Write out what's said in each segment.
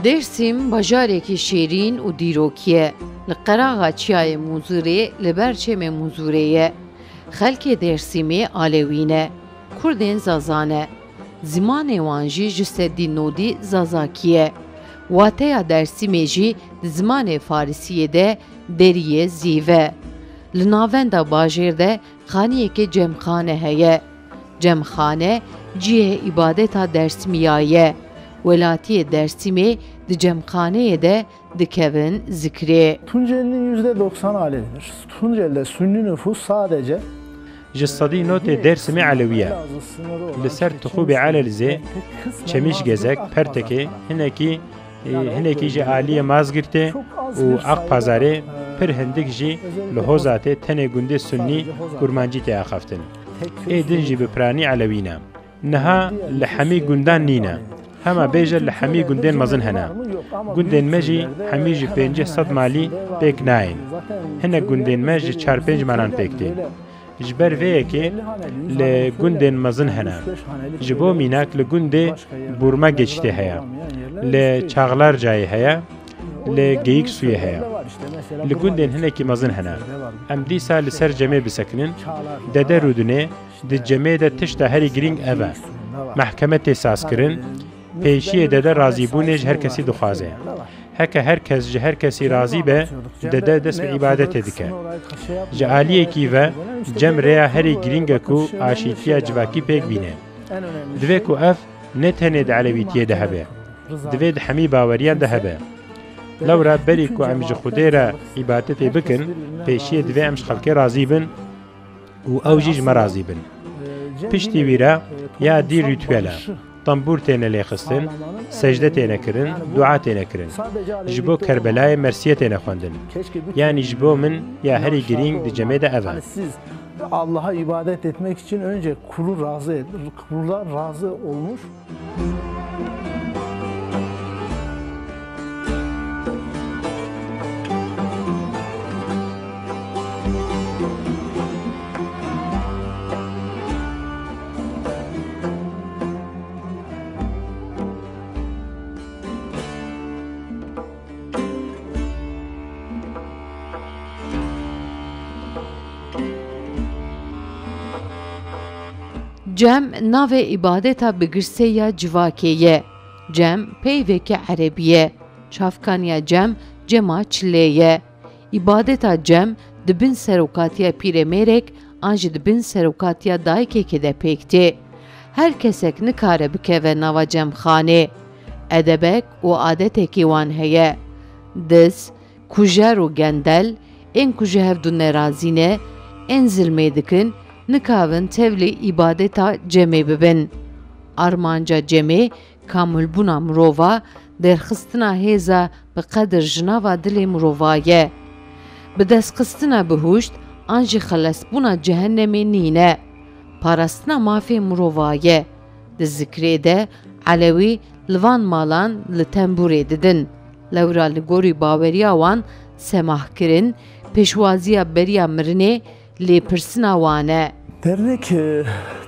Dêrsim bajarekî şêrîn û dîrokî ye. Li qeraxa Çiyayê Mûzûrê li ber çemê Mûzûrê ye. Xelkê Dêrsimê Alewî ne, Kurdên Zazan e. Zimanê wan jî ji seddî nodî Zazakî ye. Wateya Dêrsimê jî di zimanê Farisiyê de deriyê zîv e. Li navenda bajêr de xaniyekê cemxane heye. Cemxane cihê îbadeta Dêrsimiya ye. Welatiyê Dêrsimê di cemxaneyê de dikevin zikrê. Tunceli'nin %90 Alevidir. Tunceli'de Sünni nüfus sadece ji sedî notê Dêrsimê Alewî ye. Li ser Tixûbê Elelzê çemiş gezek pertekê hinekî ji aliyê mazgirtê û Aqpazarê pir hindik jî li hozatê tenê gundê Sunnî kurmancî tê axaftin. Ê din jî bi piranî Alewî ne. Niha li hemî gundan nîne. Hema bêje li hemî gundên mezin hene. Gundên me jî hemî ji 500 malî pêk nayên. Hinek gundên me ji 4-5 malan pêk tê. Ji ber vê yekê li gundên mezin hene. Ji bo mînak li gundê Burma geçitê heye. Li Çaxlar cayê heye. Li Geyik suyê heye. Li gundên hinekî mezin hene. Em dîsa li ser cemê bisekinin. Dede Rûdunê di cemê de tişta herî girîng ev e. Mehkeme tê sazkirin. Pêşiyê dede razîbûnê ji her kesî dixwaze. Heke her kes ji her kesî razî be, dede dest bi îbadetê dike. Ji aliyekî ve cem rêya herî girîngek û aşîtiya civakî pêk bîne. Divê ku ev ne tenê di elewîtiyê de hebe. Divê di hemî baweriyan de hebe. Lewra berî ku em ji Xwedê re îbadetê bikin, pêşiyê divê em ji xelkê razî bin û ew jî ji me razî bin. Piştî wî re ya dîr rîtüel e. Tambur têne lêxistin, secde têne kirin, dua têne kirin. Ji bo Kerbelayê mersiye têne xwendin. Yani ji bo min ya herî girîng di cemê de ev e. Siz Allah'a ibadet etmek için önce kula razı olmuş. Cem navê îbadeta bigirseya civakê ye. Cem peyveke Erebî ye. Çavkaniya cem cema çilê ye. İbadeta cem dibin serokatiya pîremêrek an jî dibin serokatiya dayikekê de pêk tê. Her kesek nikare bikeve nava cemxanê. Edebek û adetekî wan heye. Diz, kujer û gendel, ên ku ji hev du nerazî ne, ên zilmê dikin, nikavin tevlî îbadeta cemê bibin. Armanca cemê, kamilbûna mirova, derxistina hêza bi qedir ji nava dilê mirova ye. Bi destxistina bihuşt, an jî xelesbûna cehennemê nîne. Parastina mafê mirova ye. Di zikrê de Elewî li van malan li temburê didin. Lewra li gorî baweriya wan semahkirin, pêşwaziya beriya mirinê lêpirsina wan e. Dernek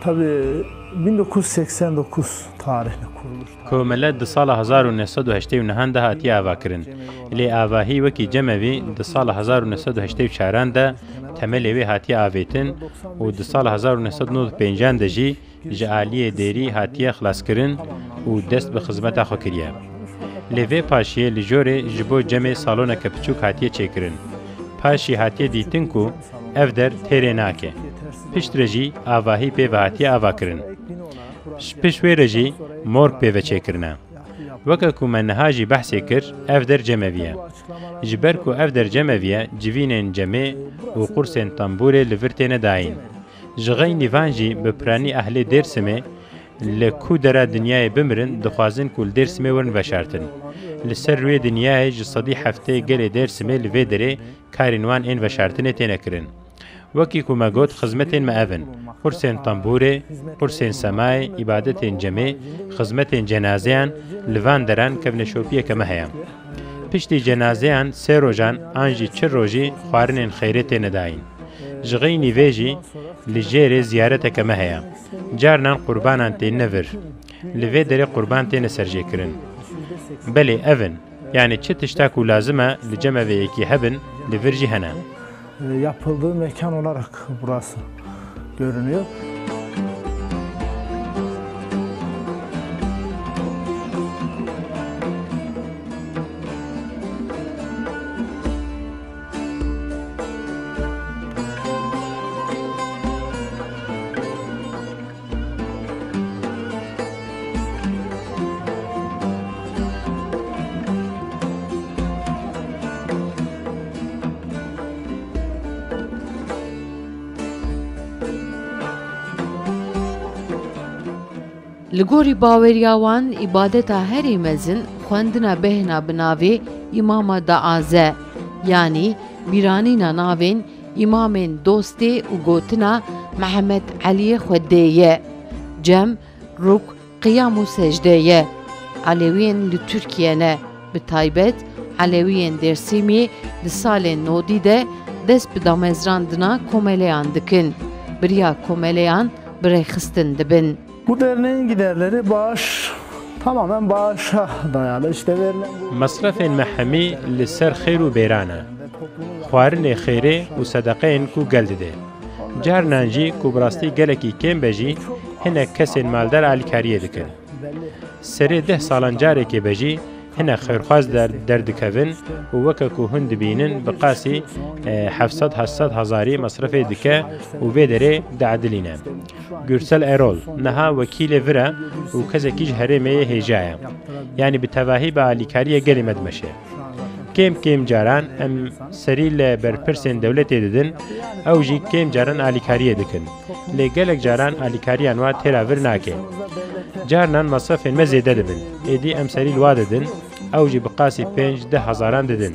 tabii 1989 tarihli kuruluş. Komelet di sala 1989 de hatiye avakirin. Lê avahî wekî cemevî di sala 1984 de temelê wê hatiye avêtin û di sala 1995 de jî ji aliyê derî hatiye xelaskirin û dest bi xizmeta xwe kiriye. Lê vê paşiyê li jorê ji bo cemê saloneke piçûk hatiye çêkirin. Paşî hatiye dîtin ku ev der têrê nake. پشترجی آواهی پیوهاتی آوا کرن. پشویرجی مورگ پیوچه وەکە کومەنەهاژی بەحسێ کرد ئەف دەرجەمەویە ji ber ku ev dercemeviye civînên cemê û qursên tembûrê li vir têne dayîn. Ji xey nîvan jî bi piranî ehlê Dêrsimê li ku dera dinyayê bimirin dixwazin ku li Dêrsimê werin veşartin. Li ser rûyê dinyayê ji sedî heftê gelê Dêrsimê li vê derê karên wan ên veşartinê têne kirin. Wekî ku me got xizmetên me ev in: qursên tembûrê, qursên semayê, îbadetên cemê, xizmetên cenazeyan li van deran kevneşopiyeke me heye. Piştî cenazeyan sê rojan an jî çir rojî xwarinên xeyrê têne dayîn. Ji xey nîvê jî li jêrê ziyareteke me heye. Carinan qurbanan tê nevir. Li vê derê qurban têne serjêkirin. Belê ev in, yani çi tişta ku lazim e li cemeveyekî hebin li vir jî hene. Yapıldığı mekan olarak burası görünüyor. Li gorî baweriya wan îbadeta herî mezin xwendina bêhna bi navê îmama Daaze, yanî bîranîna navên îmamên dostê û gotina Mehemed Elî Xwedê ye. Cem rûk qiyam û secde ye. Alewiyên li Tirkiye ne, bi taybet Alewiyên Dêrsimê di salên nodî de dest bi damezrandina komeleyan dikin. Biriya komeleyan birêxistin dibin. Bu derneğin giderleri tamamen bağışa dayalı. İşte verilen Masrafên me hemî li ser xêr û bêran e. Xwarinê xêrê û sedeqeyên ku gel dide. Carinan jî ku bi rastî gelekî kêm be jî hinek kesên maldar alîkariyê dikin. Serê 10 salan carekê be jî hinek xêrxwaz derdikevin û weke ku hûn dibînin bi qasî 700 hezarî masrafê dike û vê derê diedilîne. Gürsel Erol niha wekîlê vir e û kesekî ji herêmê hêja ye. Yani bi tevahî bi alîkariya gelê me dimeşe. Kêm caran em serî li berpirsên dewletê didin, ew jî kêm caran alîkariyê dikin. Lê gelek caran alîkariyan wa têra vir nake. Carinan masrafên me zêde dibin. Êdî em serî li wa didin, ew jî bi qasî 5-10 hezaran didin.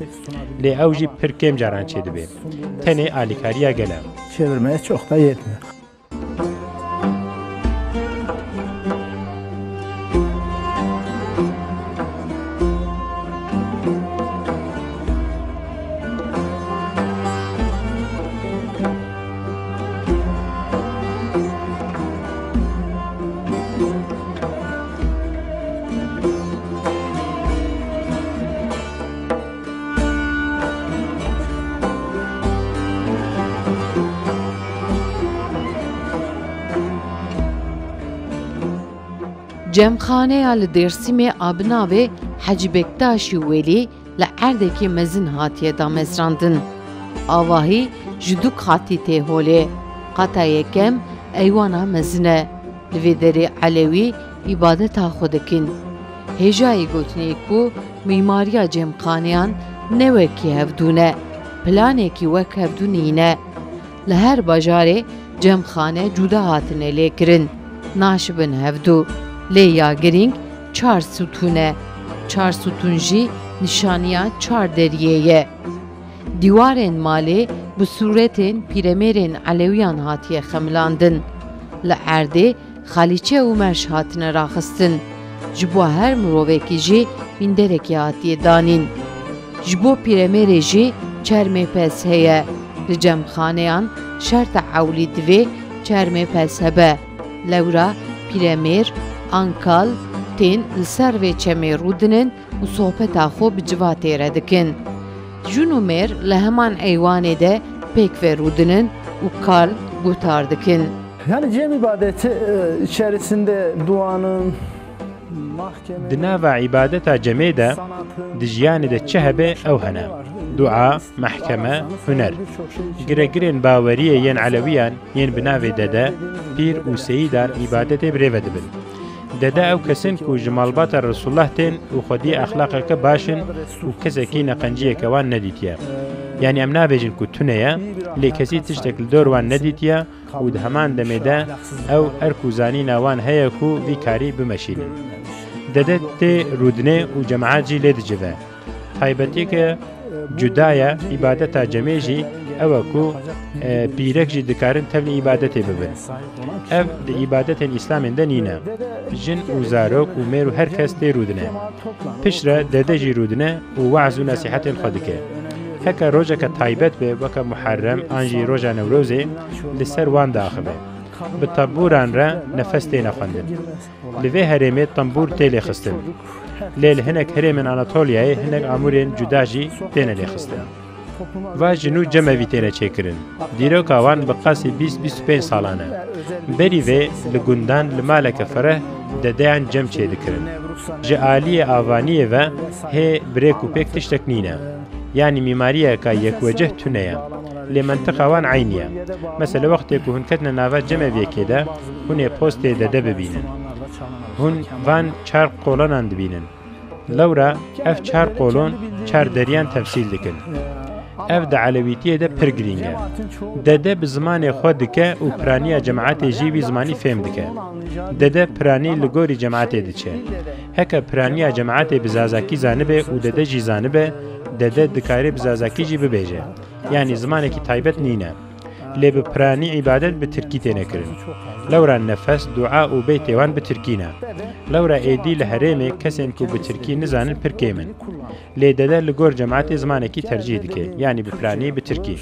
Lê ew jî pir kêm caran çê dibe. Tenê alîkariya gel e. çevirmeye çok da yetmiyor. Cemxaneya li Dêrsimê a bi navê Hecî Bektaşî Welî li Erdekê mezin hatiye damezrandin. Avahî ji du qatî tê holê. Qata yekem eywana mezin e. Li vê derê Elewî îbadeta xwe dikin. Hêjayê gotinê ku mîmariya cemxaneyan ne wekî hevdûn e, planekî wek hevdû nîne. Li her bajarê cemxane cuda hatine lêkirin. Naşibin hevdû. Lê ya girîng 4 sütûn e. 4 sütûn jî nîşaniya 4 deriyê ye. Dîwarên malê bi sûretên pîremêrên Elewiyan hatiye xemilandin. Li Erdê xalîçe û merş hatine raxistin. Ji bo her mirovekî jî minderekê hatiye danîn. Ji bo pîremêrê jî çermê pez heye. Li cemxaneyan şerta ewlî divê çermê pez hebe. Lewra pîremêr ankal tên li ser vê çemê rûdinin û sohbeta xwe bi civa têre dikin. Jûn û mêr li heman eywanê de pêk ve rûdinin û kal gutar dikin. Yani cem ibadeti içerisinde duanın, Di nava îbadeta cemê de di jiyanê de çi hebe ew hene. دعا محکمه هنر گرگرین باوریه ین علویان ین بناوی دده پیر و سیدان عبادت بریوه دبن دده او کسین کو جمالبات رسول الله تین و خودی اخلاق که باشن و کسی که نقنجیه که وان ندیتیه یعنی ام نابیجن کو تونه لی کسی تشتکل دور وان ندیتیه و ده همان دمیده او ارکوزانی نوان هیا کو وی کاری بمشینن دده تی رودنه و جماعت جی لید جوه تایبتی که جدایه عبادت جمیجی او کو پیرک جی دکارن تبنی عبادت ببن او ده عبادت اسلام دنینه جن و زاروک و میر و هر کس تی رودنه پشره دده جی رودنه و وعظ و نصیحت خودکه هکا روژه که تایبت به وکا محرم آنجی روژه نوروزه لسر وان داخمه به طنبوران را نفس تی نخوندن لوی هرمه طنبور تیلی خستن لیل هنک هرمن آناتولیای هنک آمورین جداجی تینه لی خستن و جنو جمعوی تینه چه کرن دیرو کاوان بقاسی 20-25 سالانه بری وی لگندان لمالک فره ددیان جمع چه دکرن جعالی آوانیه و هی بریک و پیک تشتک نینه یعنی میماریه که یک وجه تونه لی منطقه وان عینیه مثل وقتی که هن کتن ناوه جمع ویکی ده هن پوست دده ببینن هن وان 4 قولان ببینن لورا اف 4 قولون 4 دریان تفصیل دکن اف ده علویتیه ده پرگرینگه دده بزمان خود دکه و پرانی جماعت جیوی زمانی فهم دکه دده پرانی لگوری جماعت دچه هکا پرانی جماعت بزازاکی زانبه و دده جی زانبه دده دکاری بزازاکی جی ببیجه یعنی زمانی که تایبت نینه لی بپرانی عبادت به ترکی تینه کرن لورا نفس دعا و بیت وان به ترکی نه لورا ایدی لحرمه کسین کو به ترکی نزانن پرکی من لی دده لگور جماعت زمانی که ترجیح دکه یعنی بپرانی به ترکی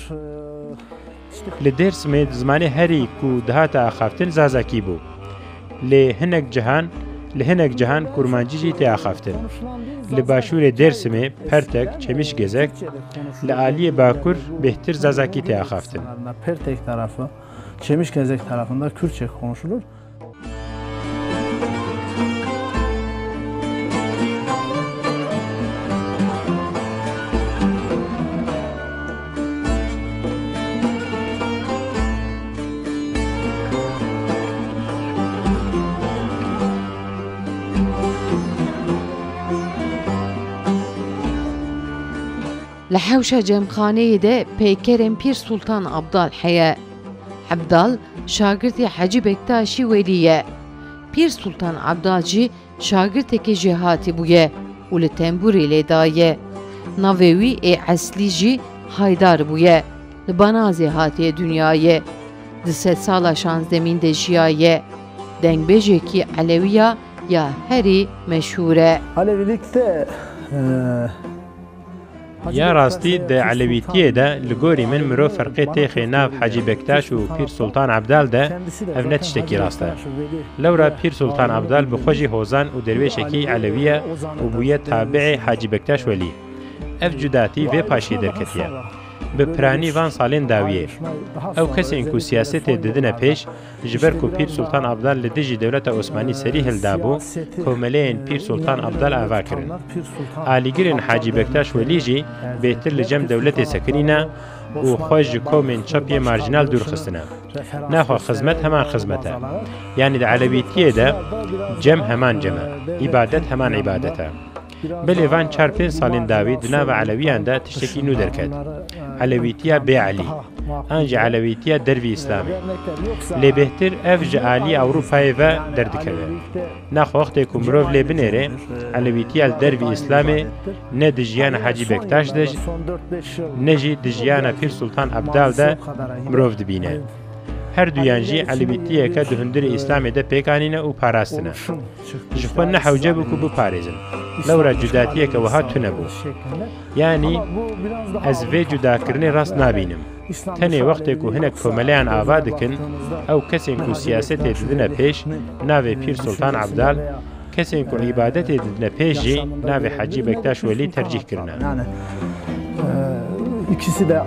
لدرس مید زمانی هری کو دهات آخافتن زازاکی بو لی هنک جهان کرمانجی جی تی آخافتن لباشور درسمه پرتک çemiş gezek لعالی باکور بهتر زازاکی تی آخافتن Pertek tarafı çemiş gezek tarafında Kürtçe konuşulur. لحوشة جمخانه ده پیکرم پیر سلطان عبدال حیا عبدال شاگرد حجی بکتاشی ولیه پیر سلطان عبدال جی شاگرد که جهاتی بویه و لتنبوری لیدایه نووی اصلی جی هایدار بویه لبنازی هاتی دنیایه دست سالا شانزدمین ده جیایه دنگ بیجه کی علویه یا هری مشهوره Alevilikte یا راستی ده علویتیه ده لگوری من مرو فرقی تیخی ناف حاجی بکتاش و پیر سلطان عبدال ده او نتشتکی راسته لورا پیر سلطان عبدال بخوشی حوزان و درویشکی علویه و بویه تابع حاجی بکتاش ولی اف جداتی و پاشی درکتیه به پرانی وان سالین داویه او کسی انکو سیاست ددنه پیش جبر کو پیر سلطان عبدال لدیجی دولت عثمانی سری هلدابو کوملین پیر سلطان عبدال آوا کرن آلیگرین حاجی بکتاش ولیجی بهتر لجم دولت سکنینه و خوش کومن چپی مارجینال دور خستنه نخوا خدمت همان خدمته یعنی د علویتیه ده جم همان جمع عبادت همان عبادته بله وان 4-5 سالین داوید ناو علویان ده تشتکی نو درکد علویتیا بی علی انج علویتیا دروی اسلامی لی بهتر اف جعالی اوروپای و دردکوه نخ وقتی که مروف لی بنیره علویتیا دروی اسلامی نه دجیان حاجی بکتاش دج نجی دجیان پیر سلطان عبدال ده مروف دبینه هر دویانجی علویتیه که دهندر اسلامی ده پیکانینه و پاراستنه جخوان نحوجه بکو بپارزن لورا جداتیه که وها تو نبو یعنی از وی جدا کرنی راست نابینم تنی وقتی که هنک کوملیان آوا دکن او کسی که سیاست ددنه پیش ناو پیر سلطان عبدال کسی که عبادت ددنه پیش جی ناو حاجی بکتاش ولی ترجیح کرنه İkisi de